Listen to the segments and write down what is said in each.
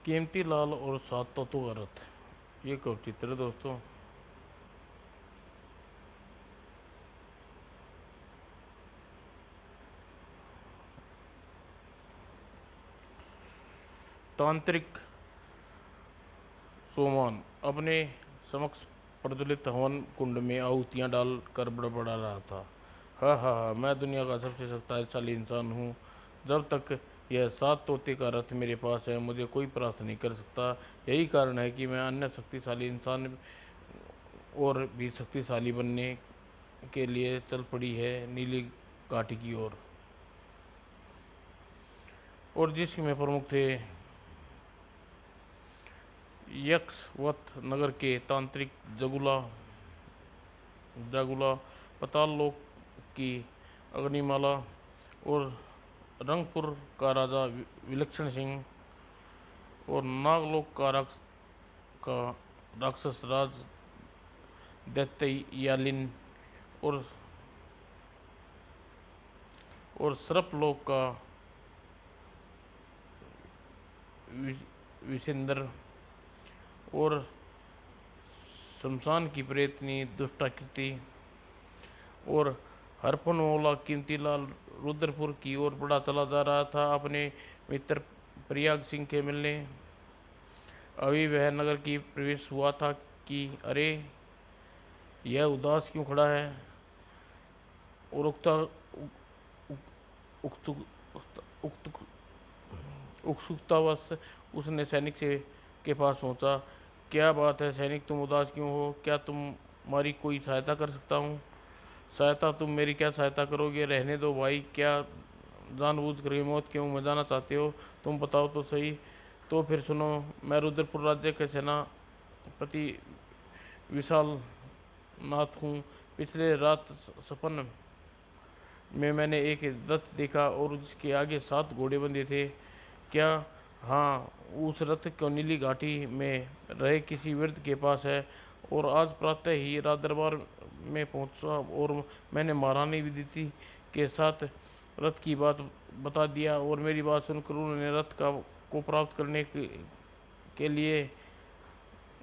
कीमती लाल और सात तत्वों का रथ। ये कब चित्र है दोस्तों? तांत्रिक सोमान अपने समक्ष प्रज्वलित हवन कुंड में आहुतियां डाल कर बड़बड़ा रहा था। हा, मैं दुनिया का सबसे शक्तिशाली इंसान हूँ। जब तक यह सात तोते का रथ मेरे पास है, मुझे कोई परास्त नहीं कर सकता। यही कारण है कि मैं अन्य शक्तिशाली इंसान और भी शक्तिशाली बनने के लिए चल पड़ी है नीली घाटी की ओर। और जिसमें प्रमुख थे यक्षवत नगर के तांत्रिक जगुला जागुला, पाताल लोक की अग्निमाला और रंगपुर का राजा विलक्षण सिंह और नागलोक का राक्षस राज दैत्यालिन और सर्पलोक का विसेंद्र और शमशान की प्रेतनी दुष्टाकृति और हरफनमौला कीमतीलाल रुद्रपुर की ओर बढ़ा चला जा रहा था अपने मित्र प्रयाग सिंह के मिलने। अभी वह नगर की प्रवेश हुआ था कि अरे, यह उदास क्यों खड़ा है? और उत्सुकतावश उसने सैनिक से के पास पहुंचा। क्या बात है सैनिक, तुम उदास क्यों हो? क्या तुम्हारी कोई सहायता कर सकता हूँ? सहायता? तुम मेरी क्या सहायता करोगे? रहने दो भाई, क्या जानबूझ कर मौत क्यों मचाना चाहते हो? तुम बताओ तो सही। तो फिर सुनो, मैं रुद्रपुर राज्य के सेनापति विशाल नाथ हूँ। पिछले रात सपन में मैंने एक रथ देखा और उसके आगे सात घोड़े बंधे थे। क्या? हाँ, उस रथ को नीली घाटी में रहे किसी वृद्ध के पास है। और आज प्रातः ही राज दरबार में पहुंचा और मैंने महारानी विदिति के साथ रथ की बात बता दिया और मेरी बात सुनकर उन्होंने रथ को प्राप्त करने के लिए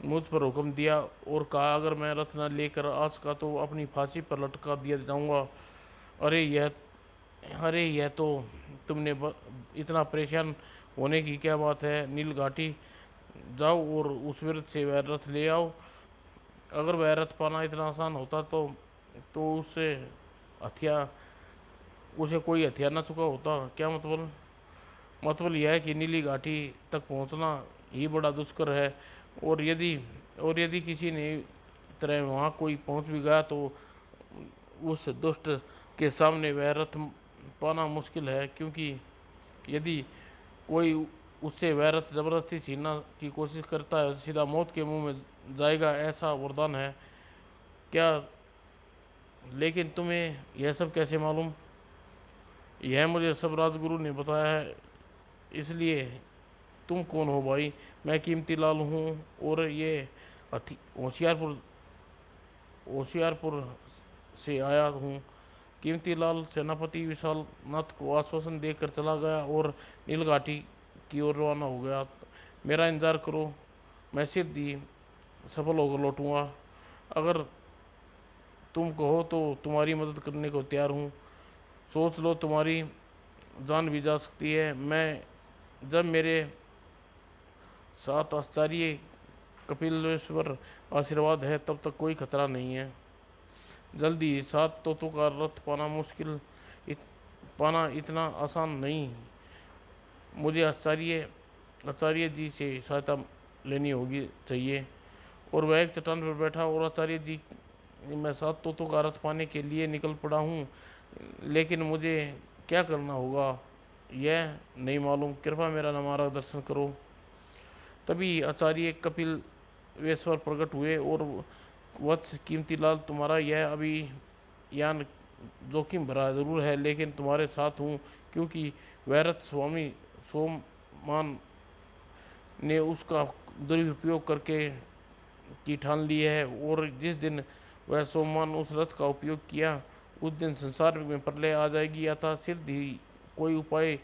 मुझ पर हुक्म दिया और कहा अगर मैं रथ न लेकर आज का तो अपनी फांसी पर लटका दिया जाऊंगा। अरे यह अरे यह तो तुमने इतना परेशान होने की क्या बात है? नील घाटी जाओ और उस वृद्ध से वह रथ ले आओ। अगर वह रथ पाना इतना आसान होता तो हथियार उसे कोई हथियार न चुका होता। क्या मतलब यह है कि नीली घाटी तक पहुंचना ही बड़ा दुष्कर है। और यदि किसी ने तरह वहां कोई पहुंच भी गया तो उस दुष्ट के सामने वह रथ पाना मुश्किल है, क्योंकि यदि कोई उससे वह रथ जबरदस्ती छीनना की कोशिश करता है तो सीधा मौत के मुंह में जाएगा, ऐसा वरदान है। क्या? लेकिन तुम्हें यह सब कैसे मालूम? यह मुझे सब राजगुरु ने बताया है। इसलिए तुम कौन हो भाई? मैं कीमती लाल हूँ और ये होशियारपुर होशियारपुर से आया हूँ। कीमती लाल सेनापति विशाल नाथ को आश्वासन देकर चला गया और नीलघाटी की ओर रवाना हो गया। मेरा इंतजार करो, मैं शीघ्र ही सफल होकर लौटूंगा। अगर तुम कहो तो तुम्हारी मदद करने को तैयार हूँ। सोच लो, तुम्हारी जान भी जा सकती है। मैं जब मेरे साथ आचार्य कपिलेश्वर आशीर्वाद है तब तक कोई खतरा नहीं है। जल्दी सात तोतों का रथ इत, पाना इतना आसान नहीं। मुझे आचार्य जी से सहायता लेनी होगी चाहिए। और वह एक चट्टान पर बैठा और आचार्य जी, मैं सात तोतों का रथ पाने के लिए निकल पड़ा हूँ, लेकिन मुझे क्या करना होगा यह नहीं मालूम। कृपया मेरा मार्गदर्शन करो। तभी आचार्य कपिल वेश्वर प्रकट हुए और वत्स कीमतीलाल, तुम्हारा यह अभियान जोखिम भरा जरूर है, लेकिन तुम्हारे साथ हूँ, क्योंकि वह रथ स्वामी सोमान ने उसका दुरुपयोग करके की ठान ली है। और जिस दिन वह सोमान उस रथ का उपयोग किया उस दिन संसार में प्रलय आ जाएगी। अतः सिद्ध ही कोई उपाय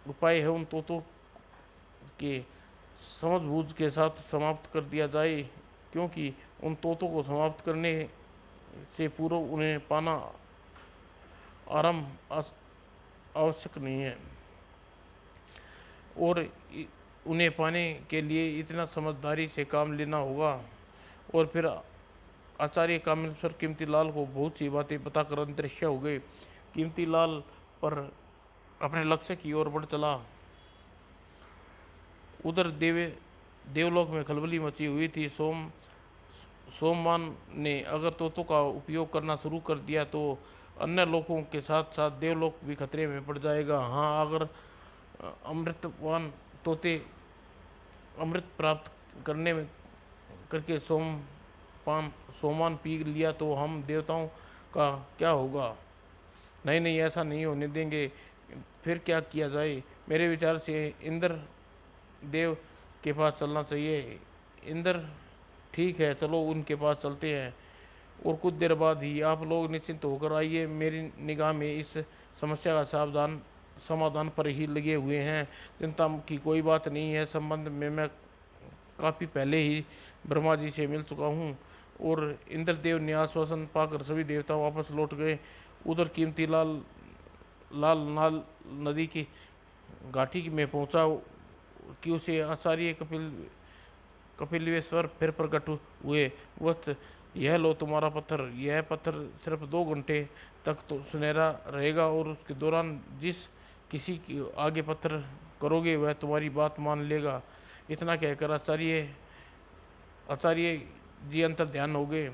उपाय है उन तोतों के समझबूझ के साथ समाप्त कर दिया जाए, क्योंकि उन तोतों को समाप्त करने से पूर्व उन्हें पाना आरंभ आवश्यक नहीं है, और उन्हें पाने के लिए इतना समझदारी से काम लेना होगा। और फिर आचार्य कामेश्वर कीमती लाल को बहुत सी बातें बताकर अंतरिक्ष हो गए। कीमती लाल पर अपने लक्ष्य की ओर बढ़ चला। उधर देवलोक में खलबली मची हुई थी। सोमवान ने अगर तोतों का उपयोग करना शुरू कर दिया तो अन्य लोगों के साथ साथ देवलोक भी खतरे में पड़ जाएगा। हाँ, अगर अमृतवान तोते अमृत प्राप्त करने में करके सोमान पी लिया तो हम देवताओं का क्या होगा? नहीं नहीं, ऐसा नहीं होने देंगे। फिर क्या किया जाए? मेरे विचार से इंद्र देव के पास चलना चाहिए। इंद्र, ठीक है, चलो उनके पास चलते हैं। और कुछ देर बाद ही आप लोग निश्चिंत होकर आइए। मेरी निगाह में इस समस्या का सावधान समाधान पर ही लगे हुए हैं। चिंता की कोई बात नहीं है। संबंध में मैं काफ़ी पहले ही ब्रह्मा जी से मिल चुका हूँ। और इंद्रदेव ने आश्वासन पाकर सभी देवता वापस लौट गए। उधर कीमती लाल नाल नदी की घाटी में पहुंचा कि उसे आचार्य कपिलवेश्वर फिर प्रकट हुए। वह, यह लो तुम्हारा पत्थर। यह पत्थर सिर्फ 2 घंटे तक तो सुनहरा रहेगा, और उसके दौरान जिस किसी के आगे पत्थर करोगे वह तुम्हारी बात मान लेगा। इतना कहकर आचार्य जी अंतर ध्यान हो गए,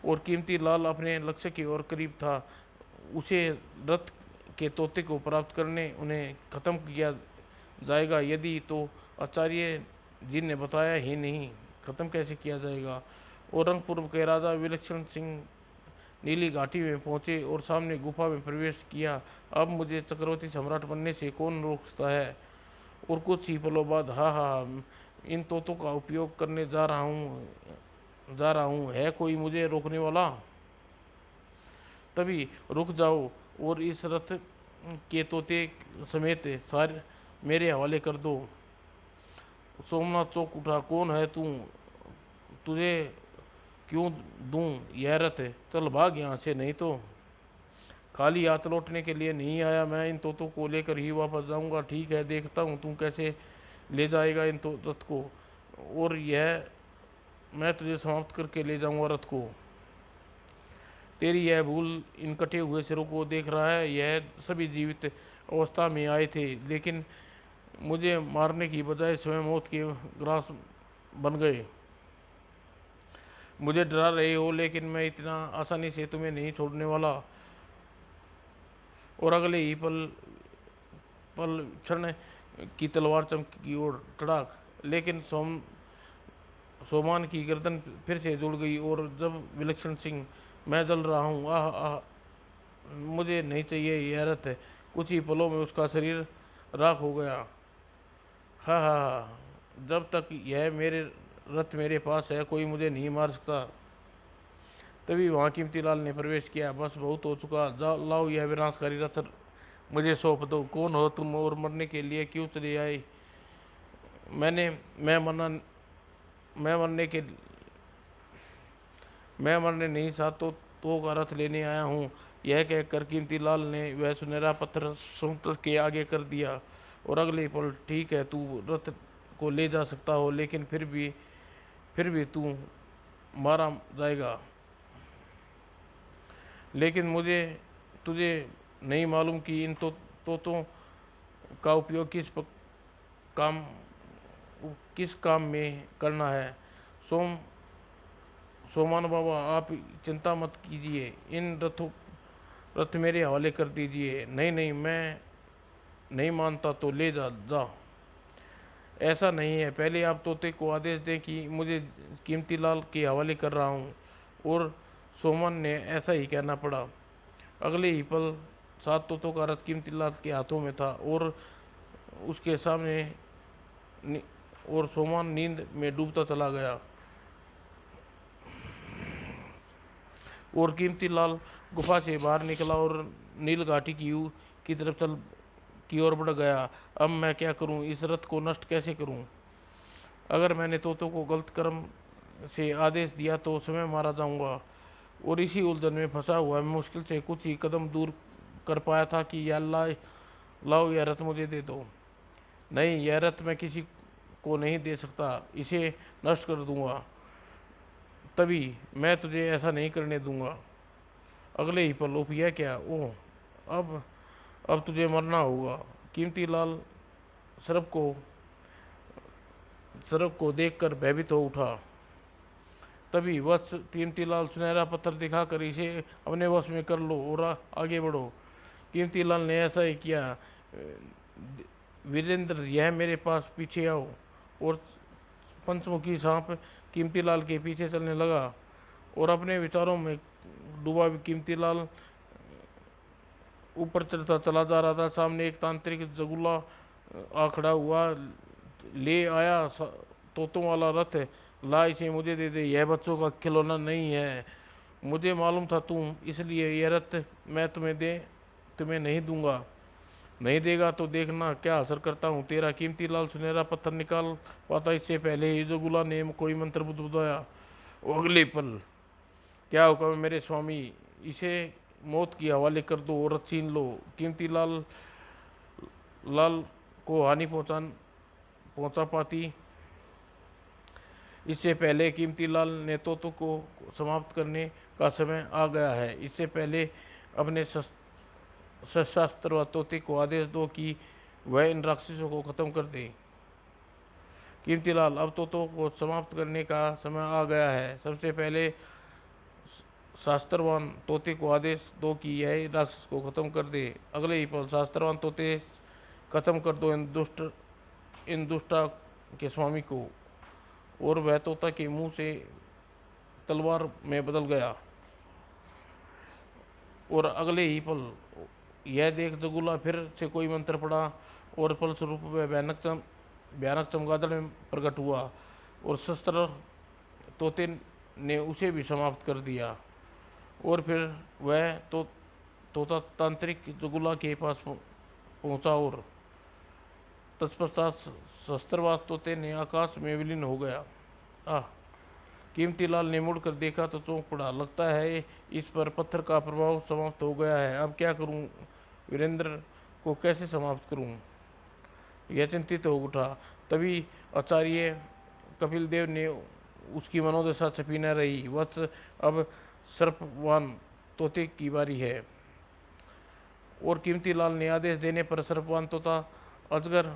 और कीमती लाल अपने लक्ष्य की ओर करीब था। उसे रथ के तोते को प्राप्त करने उन्हें खत्म किया जाएगा। यदि तो आचार्य जी ने बताया ही नहीं, खत्म कैसे किया जाएगा? और रंगपुर के राजा विलक्षण सिंह नीली घाटी में पहुंचे और सामने गुफा में प्रवेश किया। अब मुझे चक्रवर्ती सम्राट बनने से कौन रोक सकता है? और कुछ ही पलों बाद, हाँ हाँ, इन तोतों का उपयोग करने जा रहा हूँ, है कोई मुझे रोकने वाला? तभी रुक जाओ और इस रथ के तोते समेत सारे मेरे हवाले कर दो। सोमनाथ चौक उठा। कौन है तू? तुझे क्यों दूं यह रथ? चल भाग यहाँ से, नहीं तो। खाली हाथ लौटने के लिए नहीं आया मैं। इन तोतों को लेकर ही वापस जाऊंगा। ठीक है, देखता हूँ तू कैसे ले जाएगा इन रथ को। और यह मैं तुझे समाप्त करके ले जाऊंगा रथ को। तेरी यह भूल इन कटे हुए सिरों को देख रहा है। यह सभी जीवित अवस्था में आए थे, लेकिन मुझे मारने की बजाय स्वयं मौत के ग्रास बन गए। मुझे डरा रहे हो, लेकिन मैं इतना आसानी से तुम्हें नहीं छोड़ने वाला। और अगले ही पल क्षण की तलवार चमकी और तड़ाक, लेकिन सोमान की गर्दन फिर से जुड़ गई। और जब विलक्षण सिंह, मैं जल रहा हूँ, आह आह, मुझे नहीं चाहिए यह रथ। कुछ ही पलों में उसका शरीर राख हो गया। हा हा हा, जब तक यह मेरे रथ मेरे पास है कोई मुझे नहीं मार सकता। तभी वहाँ कीमती लाल ने प्रवेश किया। बस बहुत हो चुका, जाओ लाओ यह विनाशकारी रथ मुझे सौंप दो। कौन हो तुम और मरने के लिए क्यों चले आए? मैंने मैं मरना मैं मरने के मैं मरने नहीं सा तो का रथ लेने आया हूँ। यह कहकर कीमती लाल ने वह सुनहरा पत्थर समुद्र के आगे कर दिया। और अगले पल, ठीक है, तू रथ को ले जा सकता हो, लेकिन फिर भी तू मारा जाएगा। लेकिन तुझे नहीं मालूम कि इन तोतों का उपयोग काम किस काम में करना है। सोम सोमान बाबा, आप चिंता मत कीजिए, इन रथ मेरे हवाले कर दीजिए। नहीं नहीं, मैं नहीं मानता तो ले जा। ऐसा नहीं है, पहले आप तोते को आदेश दें कि मुझे कीमती लाल के हवाले कर रहा हूँ। और सोमन ने ऐसा ही कहना पड़ा। अगले ही पल 7 तोतों का रथ कीमती लाल के हाथों में था, और उसके सामने और सोमान नींद में डूबता चला गया। और कीमती लाल गुफा से बाहर निकला और नील घाटी की तरफ चल की ओर बढ़ गया। अब मैं क्या करूं, इस रथ को नष्ट कैसे करूं? अगर मैंने तोतों को गलत कर्म से आदेश दिया तो स्वयं मारा जाऊंगा। और इसी उलझन में फंसा हुआ मैं मुश्किल से कुछ ही कदम दूर कर पाया था कि या अल्लाह, लाओ यह रथ मुझे दे दो। नहीं, यह रथ मैं किसी को नहीं दे सकता, इसे नष्ट कर दूंगा। तभी मैं तुझे ऐसा नहीं करने दूंगा। अगले ही पल उफ, यह क्या, ओह, अब तुझे मरना होगा। कीमती लाल सरब को देखकर भयभीत हो उठा। तभी वत्स कीमती लाल सुनहरा पत्थर दिखाकर इसे अपने वश में कर लो और आगे बढ़ो। कीमती लाल ने ऐसा ही किया। वीरेंद्र, यह मेरे पास पीछे आओ। और पंचमुखी सांप कीमती लाल के पीछे चलने लगा। और अपने विचारों में डूबा कीमती लाल ऊपर चढ़ता चला जा रहा था। सामने एक तांत्रिक जगुला आ खड़ा हुआ। ले आया तोतों वाला रथ, ला इसे मुझे दे दे, यह बच्चों का खिलौना नहीं है। मुझे मालूम था तुम, इसलिए यह रथ मैं तुम्हें नहीं दूंगा। नहीं देगा तो देखना क्या असर करता हूँ तेरा। कीमती लाल सुनहरा पत्थर निकाल पाता इससे पहले ही जगुला ने कोई मंत्र बुदबुदाया। अगले पल, क्या हुक्म मेरे स्वामी, इसे मौत की हवाले कर दो और छीन लो। कीमती लाल लाल को हानि पहुंचा पाती इससे पहले कीमती लाल ने तोतों को समाप्त करने का समय आ गया है। इससे पहले अपने सशस्त्र व तोते को आदेश दो कि वह इन राक्षसों को खत्म कर दे। कीमती लाल, अब तोतों को समाप्त करने का समय आ गया है। सबसे पहले शास्त्रवान तोते को आदेश दो कि यह राक्षस को खत्म कर दे। अगले ही पल शास्त्रवान तोते खत्म कर दो इन दुष्टा के स्वामी को। और वह तोता के मुंह से तलवार में बदल गया। और अगले ही पल यह देख जगुला फिर से कोई मंत्र पड़ा और फलस्वरूप वह भयानक चमगादड़ में प्रकट हुआ। और शस्त्र तोते ने उसे भी समाप्त कर दिया। और फिर वह तोता तांत्रिक जगुला के पास पहुंचा और तत्पश्चात शस्त्रवाद तोते ने आकाश में विलीन हो गया। आह, कीमती लाल ने मुड़कर देखा तो चौंक पड़ा। लगता है इस पर पत्थर का प्रभाव समाप्त हो गया है। अब क्या करूं, वीरेंद्र को कैसे समाप्त करूं? यह चिंतित हो उठा। तभी आचार्य कपिल देव ने उसकी मनोदशा छिपी न रही। वत्स, अब सर्पवान तोते की बारी है। और कीमती लाल ने आदेश देने पर सर्पवान तोता अजगर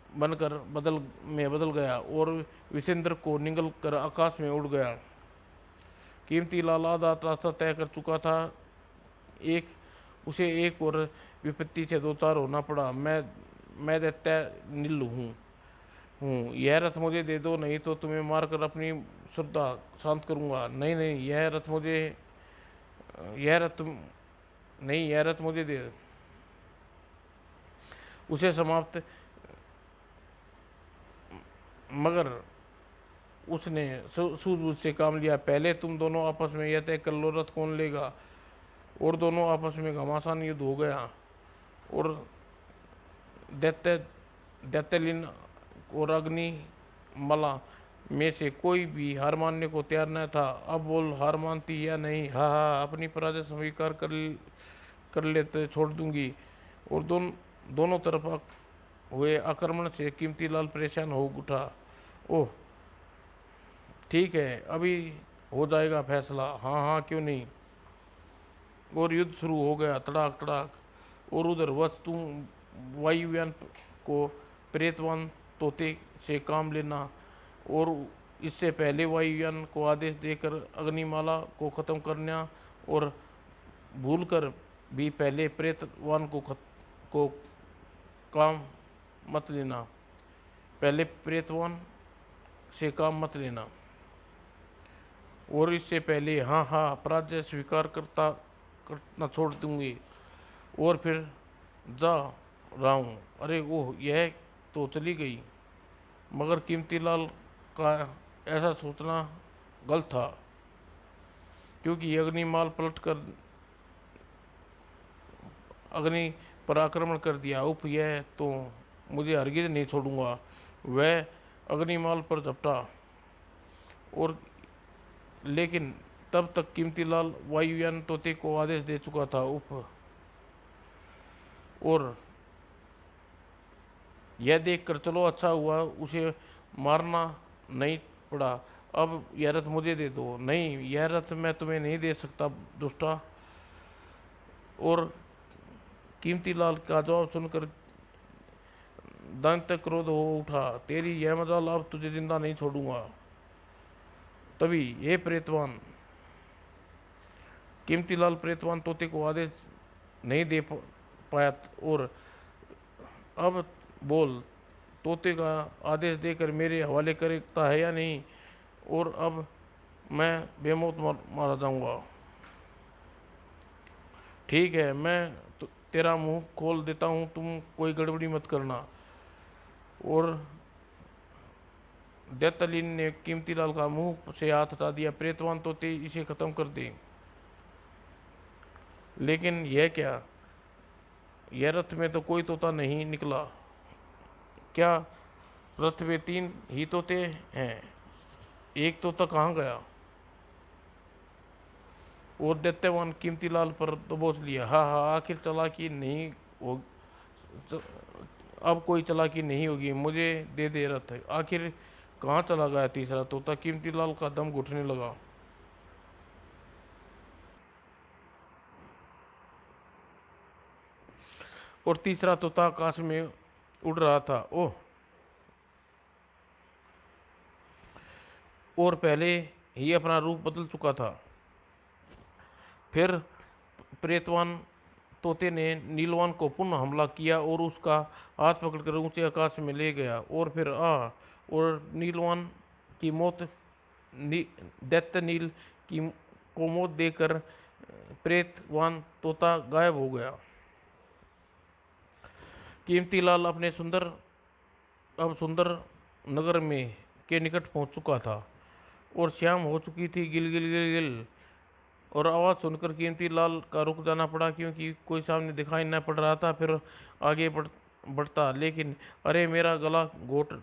बनकर बदल गया और विसेंद्र को निगल कर आकाश में उड़ गया। कीमती लाल आधा रास्ता तय कर चुका था। उसे एक और विपत्ति से दो चार होना पड़ा। मैं दैत्य नील हूँ, यह रथ मुझे दे दो, नहीं तो तुम्हें मारकर अपनी श्रद्धा शांत करूँगा। नहीं नहीं, यह रथ तुम नहीं, यह रथ मुझे दे। उसे समाप्त, मगर उसने सूझबूझ से काम लिया। पहले तुम दोनों आपस में यह तय कर लो रथ कौन लेगा। और दोनों आपस में घमासान युद्ध हो गया। और दैत्य दैत्यलीन और अग्निमाला में से कोई भी हार मानने को तैयार न था। अब बोल, हार मानती या नहीं? हाँ हाँ, अपनी पराजय स्वीकार कर ले तो छोड़ दूंगी। और दोनों तरफ हुए आक्रमण से कीमती लाल परेशान हो उठा। ओह, ठीक है, अभी हो जाएगा फैसला। हाँ हाँ, क्यों नहीं। और युद्ध शुरू हो गया, तड़ाक तड़ाक। और उधर वस्तु वायुयान को प्रेतवान तोते से काम लेना और इससे पहले वायुयान को आदेश देकर अग्निमाला को ख़त्म करना और भूलकर भी पहले प्रेतवान को काम मत लेना। पहले प्रेतवान से काम मत लेना। और इससे पहले हाँ हाँ, पराजय स्वीकार करना छोड़ दूंगी और फिर जा रहा हूँ। अरे ओह, यह तो चली गई। मगर कीमती लाल का ऐसा सोचना गलत था, क्योंकि अग्नि पर आक्रमण कर दिया। उफ, यह तो मुझे हरगिज नहीं छोड़ूंगा। वह अग्निमाल पर झपटा और लेकिन तब तक कीमतीलाल वायुयान तोते को आदेश दे चुका था। उफ, और यह देखकर चलो अच्छा हुआ उसे मारना नहीं पड़ा। अब यह रथ मुझे दे दो। नहीं, यह रथ मैं तुम्हें नहीं दे सकता दुष्टा। और कीमतीलाल का जवाब सुनकर दैत्य क्रोध हो उठा। तेरी यह मजाल, अब तुझे जिंदा नहीं छोड़ूंगा। तभी हे प्रेतवान, कीमतीलाल प्रेतवान तोते को आदेश नहीं दे पाया और अब बोल, तोते का आदेश देकर मेरे हवाले करता है या नहीं, और अब मैं बेमौत मारा जाऊंगा। ठीक है, मैं तेरा मुंह खोल देता हूँ, तुम कोई गड़बड़ी मत करना। और दैत्यलीन ने कीमतीलाल का मुंह से हाथ हटा दिया। प्रेतवान तोते, इसे खत्म कर दे। लेकिन यह क्या, यह रथ में तो कोई तोता नहीं निकला। क्या रथ में तीन ही तोते हैं? एक तोता कहाँ गया? और दैत्यवान कीमतीलाल पर दबोच लिया। हाँ हाँ, आखिर चालाकी नहीं हो, अब कोई चालाकी नहीं होगी। मुझे दे दे रथ। आखिर कहाँ चला गया तीसरा तोता? कीमतीलाल का दम घुटने लगा। और तीसरा तोता आकाश में उड़ रहा था। ओह, और पहले ही अपना रूप बदल चुका था। फिर प्रेतवान तोते ने नीलवान को पुनः हमला किया और उसका हाथ पकड़कर ऊंचे आकाश में ले गया। और फिर और नीलवान की मौत दैत्य नील की को मौत देकर प्रेतवान तोता गायब हो गया। कीमतीलाल अपने सुंदर नगर में के निकट पहुंच चुका था और शाम हो चुकी थी। गिल गिल गिल गिल, और आवाज़ सुनकर कीमतीलाल का रुक जाना पड़ा, क्योंकि कोई सामने दिखाई न पड़ रहा था। फिर आगे बढ़ता, लेकिन अरे, मेरा गला घोट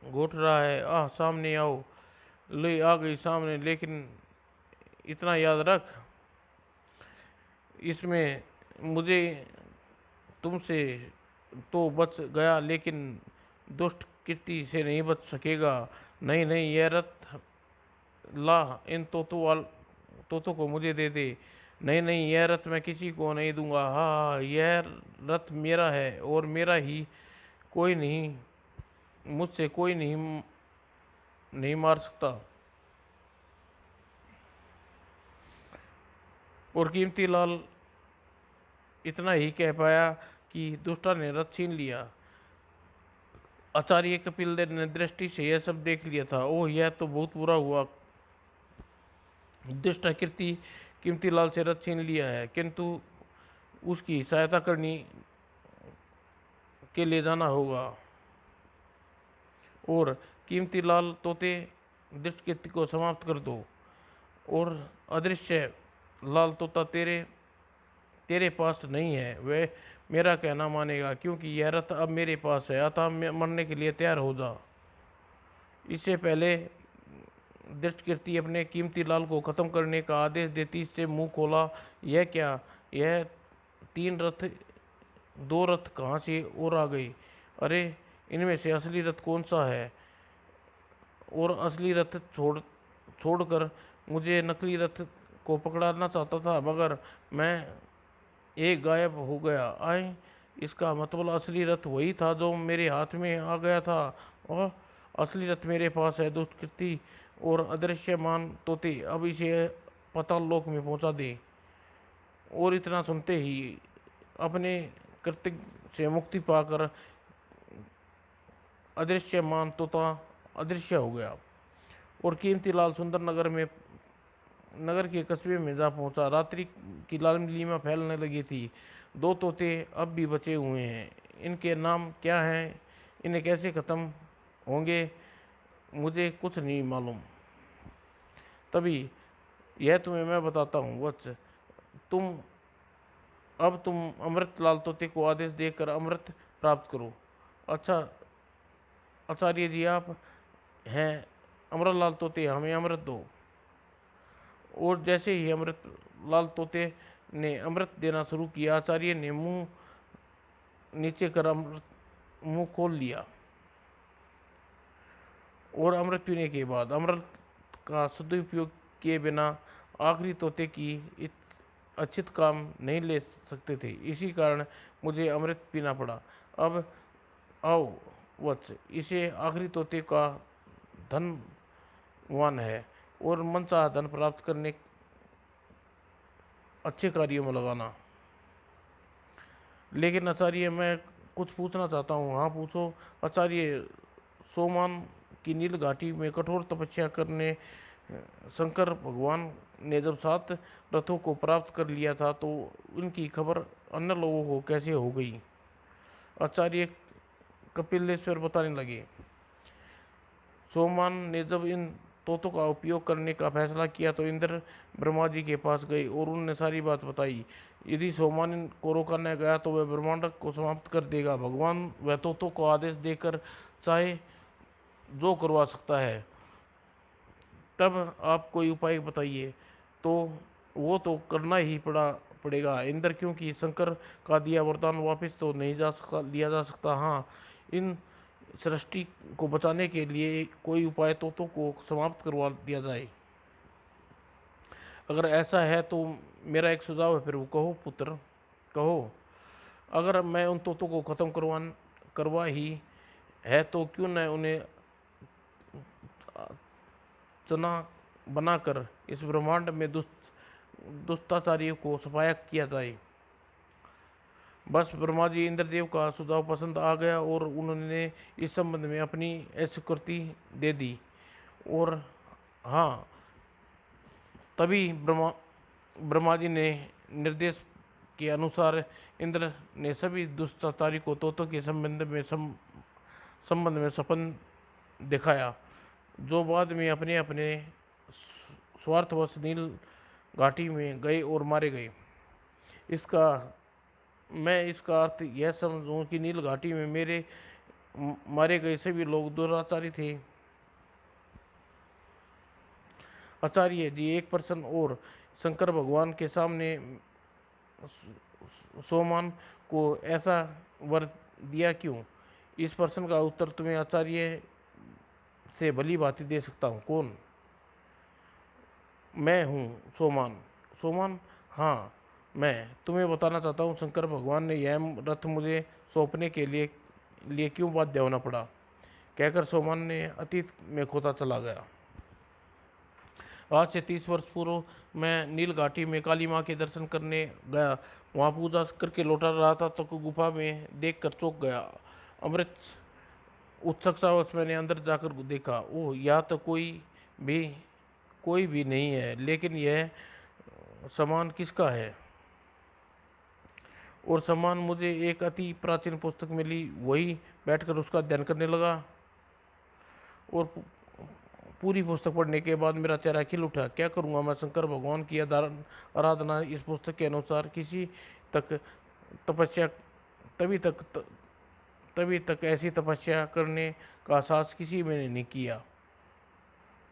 घोट रहा है। सामने आओ। ले आ गई सामने, लेकिन इतना याद रख, इसमें मुझे तुमसे तो बच गया, लेकिन दुष्ट कृति से नहीं बच सकेगा। नहीं नहीं, यह रथ ला, इन तोतों को मुझे दे दे। नहीं नहीं, यह रथ मैं किसी को नहीं दूंगा। हाँ, यह रथ मेरा है और मेरा ही, कोई नहीं, मुझसे कोई नहीं मार सकता। और कीमतीलाल इतना ही कह पाया कि दुष्टा ने रथ छीन लिया। आचार्य कपिल देव ने दृष्टि से यह सब देख लिया था। ओह, यह तो बहुत बुरा हुआ। दुष्ट कीर्ति कीमतीलाल से रथ छीन लिया है, किंतु उसकी सहायता करनी के लिए जाना होगा। और कीमतीलाल तोते, दुष्ट कीर्ति को समाप्त कर दो। और अदृश्य लाल तोता तेरे तेरे पास नहीं है, वह मेरा कहना मानेगा, क्योंकि यह रथ अब मेरे पास है। अतः मरने के लिए तैयार हो जा। इससे पहले दृष्टकीर्ति अपने कीमती लाल को खत्म करने का आदेश देती से मुंह खोला। यह क्या, यह तीन रथ, दो रथ कहाँ से और आ गए? अरे, इनमें से असली रथ कौन सा है? और असली रथ छोड़कर मुझे नकली रथ को पकड़ना चाहता था, मगर मैं एक गायब हो गया। आए, इसका मतलब असली रथ वही था जो मेरे हाथ में आ गया था। और असली रथ मेरे पास है। दुष्कृति और अदृश्यमान तोते, अब इसे पाताल लोक में पहुंचा दे। और इतना सुनते ही अपने कृत्य से मुक्ति पाकर अदृश्यमान तोता अदृश्य हो गया और कीमतीलाल सुंदर नगर के कस्बे में जा पहुंचा। रात्रि की लालिमा फैलने लगी थी। दो तोते अब भी बचे हुए हैं। इनके नाम क्या हैं, इन्हें कैसे ख़त्म होंगे, मुझे कुछ नहीं मालूम। तभी यह तुम्हें मैं बताता हूँ वत्स। तुम अब तुम अमृत लाल तोते को आदेश देकर अमृत प्राप्त करो। अच्छा आचार्य जी, आप हैं अमृत लाल तोते, हमें अमृत दो। और जैसे ही अमृत लाल तोते ने अमृत देना शुरू किया, आचार्य ने मुंह नीचे कर अमृत मुंह खोल लिया और अमृत पीने के बाद अमृत का सदुपयोग किए बिना आखिरी तोते की अच्छित काम नहीं ले सकते थे। इसी कारण मुझे अमृत पीना पड़ा। अब आओ वत्स, इसे आखिरी तोते का धनवान है और मनचाहा धन प्राप्त करने अच्छे कार्यों में लगाना। लेकिन आचार्य, मैं कुछ पूछना चाहता हूँ। हाँ पूछो आचार्य। सोमान की नील घाटी में कठोर तपस्या करने शंकर भगवान ने जब 7 रथों को प्राप्त कर लिया था तो उनकी खबर अन्य लोगों को कैसे हो गई? आचार्य कपिलेश्वर बताने लगे। सोमान ने जब इन तोतों का उपयोग करने का फैसला किया तो इंद्र ब्रह्मा जी के पास गए और उन्होंने सारी बात बताई। यदि सोमान को रोका न गया तो वह ब्रह्मांड को समाप्त कर देगा। भगवान वह तोतों को आदेश देकर चाहे जो करवा सकता है। तब आप कोई उपाय बताइए। तो वो तो करना ही पड़ेगा इंद्र, क्योंकि शंकर का दिया वरदान वापस तो नहीं जा सकता लिया जा सकता। हाँ, इन सृष्टि को बचाने के लिए कोई उपाय तोतों को समाप्त करवा दिया जाए। अगर ऐसा है तो मेरा एक सुझाव है, फिर वो कहो पुत्र कहो। अगर मैं उन तोतों को खत्म करवा ही है तो क्यों न उन्हें चना बनाकर इस ब्रह्मांड में दुष्टाचारियों को सफाया किया जाए। बस ब्रह्मा जी इंद्रदेव का सुझाव पसंद आ गया और उन्होंने इस संबंध में अपनी स्वीकृति दे दी। और हाँ, तभी ब्रह्मा जी ने निर्देश के अनुसार इंद्र ने सभी दुष्टाचारी को तोतों के संबंध में सपन दिखाया, जो बाद में अपने अपने स्वार्थवश नील घाटी में गए और मारे गए। मैं इसका अर्थ यह समझूं कि नील घाटी में मेरे मारे गए सभी लोग दुराचारी थे। आचार्य जी, एक प्रश्न और। शंकर भगवान के सामने सोमान को ऐसा वर दिया क्यों? इस प्रश्न का उत्तर तुम्हें आचार्य से भली भांति दे सकता हूँ। कौन? मैं हूँ सोमान। सोमान? हाँ, मैं तुम्हें बताना चाहता हूँ शंकर भगवान ने यह रथ मुझे सौंपने के लिए क्यों बाध्य होना पड़ा। कहकर सोमान ने अतीत में खोता चला गया। आज से 30 वर्ष पूर्व मैं नील घाटी में काली माँ के दर्शन करने गया। वहाँ पूजा करके लौटा रहा था तो गुफा में देखकर चौंक गया। अमृत उत्सुकतावश मैंने अंदर जाकर देखा। ओह, यहाँ तो कोई भी नहीं है। लेकिन यह सामान किसका है? और सामान मुझे एक अति प्राचीन पुस्तक मिली। वही बैठकर उसका अध्ययन करने लगा और पूरी पुस्तक पढ़ने के बाद मेरा चेहरा खिल उठा। क्या करूँगा मैं? शंकर भगवान की आराधना इस पुस्तक के अनुसार किसी तक तपस्या तभी तक ऐसी तपस्या करने का साहस किसी में नहीं किया।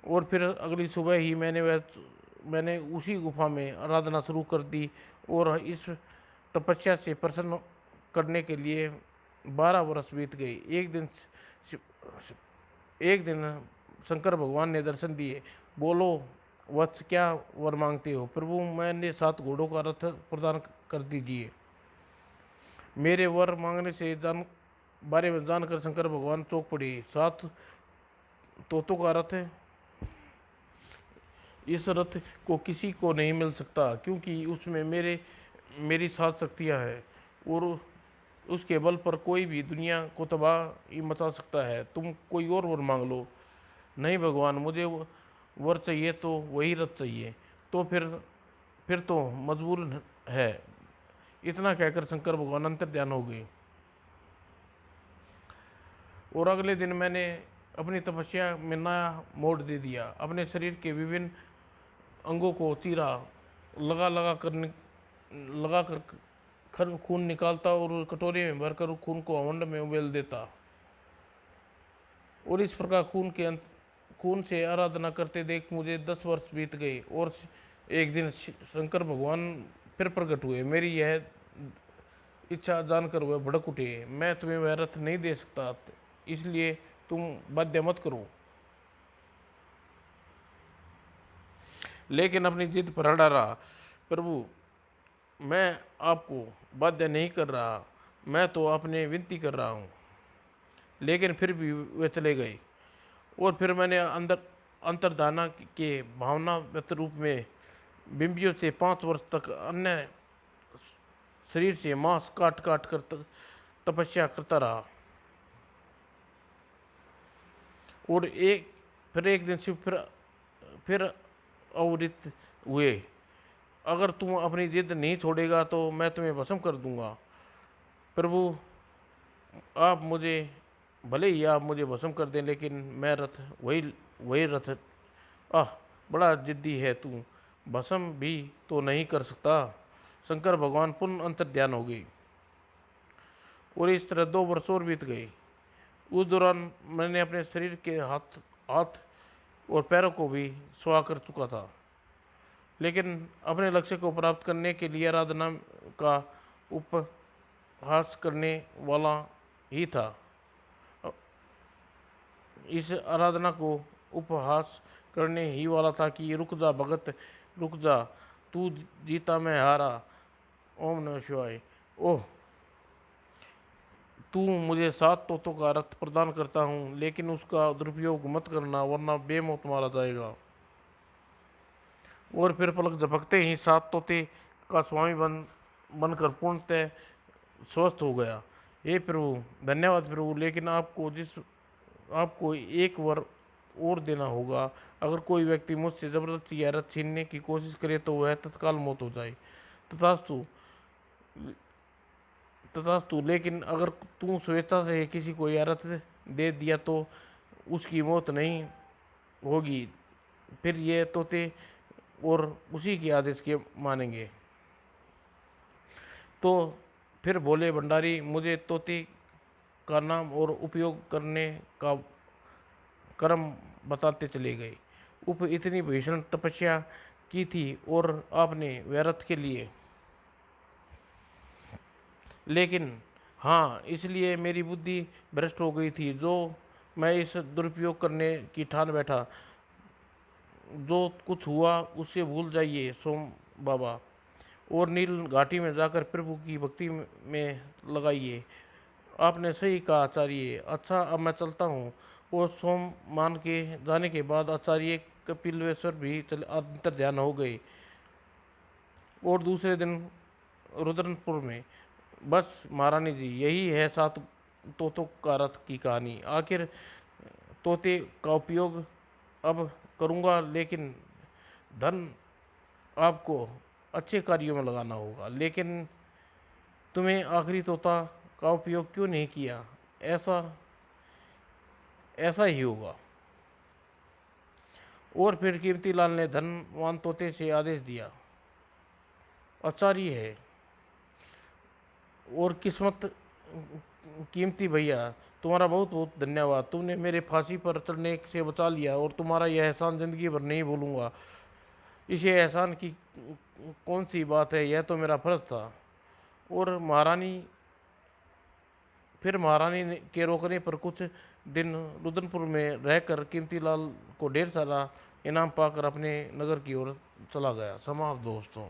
और फिर अगली सुबह ही मैंने उसी गुफा में आराधना शुरू कर दी और इस तपस्या से प्रसन्न करने के लिए 12 वर्ष बीत गए। एक दिन शंकर भगवान ने दर्शन दिए। बोलो वत्स, क्या वर मांगते हो? प्रभु, मैंने 7 घोड़ों का रथ प्रदान कर दीजिए। मेरे वर मांगने से बारे में जानकर शंकर भगवान चौंक पड़े। 7 तोतों का रथ, इस रथ को किसी को नहीं मिल सकता, क्योंकि उसमें मेरी 7 शक्तियाँ हैं और उसके बल पर कोई भी दुनिया को तबाही मचा सकता है। तुम कोई और वर मांग लो। नहीं भगवान, मुझे वर चाहिए तो वही रथ चाहिए। तो फिर तो मजबूर है। इतना कहकर शंकर भगवान अंतर्ध्यान हो गए। और अगले दिन मैंने अपनी तपस्या में नया मोड़ दे दिया। अपने शरीर के विभिन्न अंगों को चीरा लगा कर खून निकालता और कटोरे में भरकर उस खून को अवंड में उबेल देता। और इस प्रकार खून से आराधना करते देख मुझे 10 वर्ष बीत गए और एक दिन शंकर भगवान फिर प्रकट हुए। मेरी यह इच्छा जानकर वह भड़क उठे, मैं तुम्हें वह रथ नहीं दे सकता, इसलिए तुम बाध्य मत करो। लेकिन अपनी जिद पर अड़ा रहा, प्रभु मैं आपको बाध्य नहीं कर रहा, मैं तो अपने विनती कर रहा हूँ। लेकिन फिर भी वे चले गए। और फिर मैंने अंतर्धाना के भावनागत रूप में बिंबियों से 5 वर्ष तक अन्य शरीर से मांस काट काट कर तपस्या करता रहा। और एक दिन शिव फिर अवृत हुए, अगर तुम अपनी जिद नहीं छोड़ेगा तो मैं तुम्हें भस्म कर दूंगा। प्रभु आप मुझे भले ही आप मुझे भस्म कर दें, लेकिन मैं रथ वही रथ बड़ा जिद्दी है तू, भस्म भी तो नहीं कर सकता। शंकर भगवान पुनः अंतर्ध्यान हो गई और इस तरह 2 वर्ष और बीत गए। उस दौरान मैंने अपने शरीर के हाथ और पैरों को भी सुहा कर चुका था, लेकिन अपने लक्ष्य को प्राप्त करने के लिए आराधना का उपहास करने वाला ही था। इस आराधना को उपहास करने ही वाला था कि रुक जा भगत रुक जा, तू जीता मैं हारा, ओम नमः शिवाय। ओह तू मुझे 7 तोतों का रथ प्रदान करता हूँ, लेकिन उसका दुरुपयोग मत करना वरना बेमौत मारा जाएगा। और फिर पलक झपकते ही 7 तोते का स्वामी बनकर पूर्णतः स्वस्थ हो गया। हे प्रभु धन्यवाद प्रभु, लेकिन आपको एक वर और देना होगा। अगर कोई व्यक्ति मुझसे जबरदस्ती यह रथ छीनने की कोशिश करे तो वह तत्काल मौत हो जाए। तथास्तु तथास्तु, लेकिन अगर तू स्वेच्छा से किसी को यह रथ दे दिया तो उसकी मौत नहीं होगी। फिर ये तोते और उसी के आदेश के मानेंगे। तो फिर भोले भंडारी मुझे तोते का नाम और उपयोग करने का कर्म बताते चले गए। इतनी भीषण तपस्या की थी और आपने व्यर्थ के लिए, लेकिन हाँ इसलिए मेरी बुद्धि भ्रष्ट हो गई थी, जो मैं इस दुरुपयोग करने की ठान बैठा। जो कुछ हुआ उससे भूल जाइए सोम बाबा, और नील घाटी में जाकर प्रभु की भक्ति में लगाइए। आपने सही कहा आचार्य। अच्छा अब मैं चलता हूँ। और सोम मान के जाने के बाद आचार्य कपिलवेश्वर भी अंतर्ध्यान हो गए। और दूसरे दिन रुद्रपुर में बस महारानी जी, यही है 7 तोतों का रथ की कहानी। आखिर तोते का उपयोग अब करूँगा, लेकिन धन आपको अच्छे कार्यों में लगाना होगा। लेकिन तुम्हें आखिरी तोता का उपयोग क्यों नहीं किया? ऐसा ऐसा ही होगा। और फिर कीर्तिलाल ने धनवान तोते से आदेश दिया, आचार्य है और किस्मत कीमती भैया, तुम्हारा बहुत बहुत धन्यवाद। तुमने मेरे फांसी पर चढ़ने से बचा लिया और तुम्हारा यह एहसान जिंदगी भर नहीं भूलूंगा। इसे एहसान की कौन सी बात है, यह तो मेरा फर्ज था। और महारानी के रोकने पर कुछ दिन रुद्रपुर में रहकर कीमतीलाल को ढेर सारा इनाम पाकर अपने नगर की ओर चला गया। समाप्त दोस्तों।